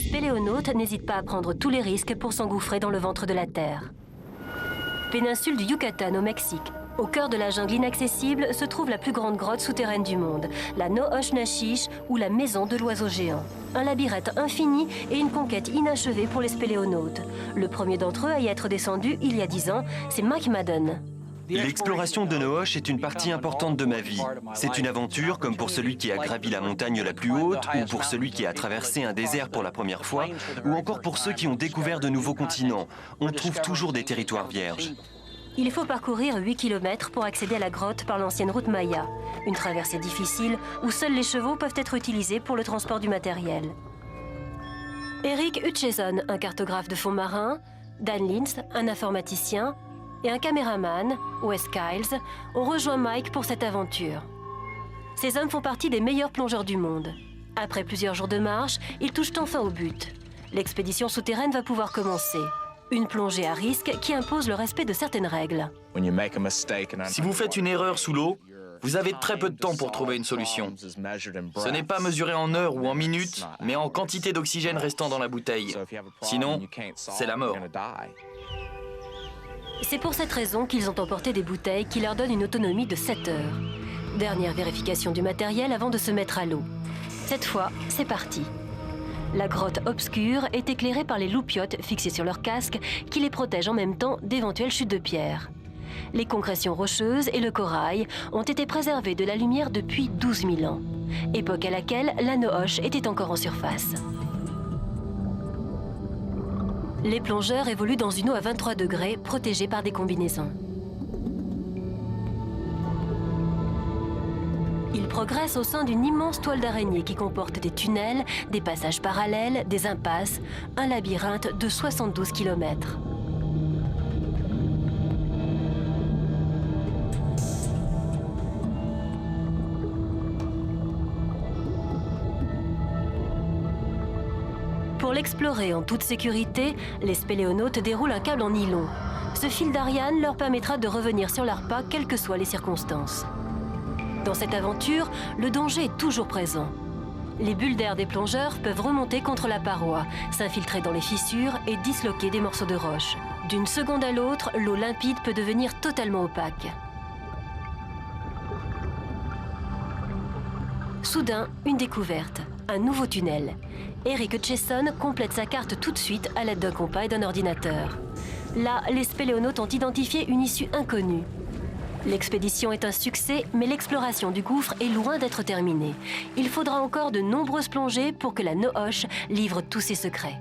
spéléonautes n'hésitent pas à prendre tous les risques pour s'engouffrer dans le ventre de la Terre. Péninsule du Yucatan au Mexique. Au cœur de la jungle inaccessible se trouve la plus grande grotte souterraine du monde, la Nohoch-Nashish ou la maison de l'oiseau géant. Un labyrinthe infini et une conquête inachevée pour les spéléonautes. Le premier d'entre eux à y être descendu il y a 10 ans, c'est Mike Madden. L'exploration de Nohoch est une partie importante de ma vie. C'est une aventure comme pour celui qui a gravi la montagne la plus haute, ou pour celui qui a traversé un désert pour la première fois, ou encore pour ceux qui ont découvert de nouveaux continents. On trouve toujours des territoires vierges. Il faut parcourir 8 km pour accéder à la grotte par l'ancienne route Maya. Une traversée difficile où seuls les chevaux peuvent être utilisés pour le transport du matériel. Eric Hutcheson, un cartographe de fond marin, Dan Lintz, un informaticien, et un caméraman, Wes Kyles, ont rejoint Mike pour cette aventure. Ces hommes font partie des meilleurs plongeurs du monde. Après plusieurs jours de marche, ils touchent enfin au but. L'expédition souterraine va pouvoir commencer. Une plongée à risque qui impose le respect de certaines règles. Si vous faites une erreur sous l'eau, vous avez très peu de temps pour trouver une solution. Ce n'est pas mesuré en heures ou en minutes, mais en quantité d'oxygène restant dans la bouteille. Sinon, c'est la mort. C'est pour cette raison qu'ils ont emporté des bouteilles qui leur donnent une autonomie de 7 heures. Dernière vérification du matériel avant de se mettre à l'eau. Cette fois, c'est parti. La grotte obscure est éclairée par les loupiotes fixées sur leur casque qui les protègent en même temps d'éventuelles chutes de pierre. Les concrétions rocheuses et le corail ont été préservés de la lumière depuis 12 000 ans, époque à laquelle la Nohoch était encore en surface. Les plongeurs évoluent dans une eau à 23 degrés, protégée par des combinaisons. Ils progressent au sein d'une immense toile d'araignée qui comporte des tunnels, des passages parallèles, des impasses, un labyrinthe de 72 km. Pour l'explorer en toute sécurité, les spéléonautes déroulent un câble en nylon. Ce fil d'Ariane leur permettra de revenir sur leurs pas, quelles que soient les circonstances. Dans cette aventure, le danger est toujours présent. Les bulles d'air des plongeurs peuvent remonter contre la paroi, s'infiltrer dans les fissures et disloquer des morceaux de roche. D'une seconde à l'autre, l'eau limpide peut devenir totalement opaque. Soudain, une découverte, un nouveau tunnel. Eric Hutcheson complète sa carte tout de suite à l'aide d'un compas et d'un ordinateur. Là, les spéléonautes ont identifié une issue inconnue. L'expédition est un succès, mais l'exploration du gouffre est loin d'être terminée. Il faudra encore de nombreuses plongées pour que la Nohoch livre tous ses secrets.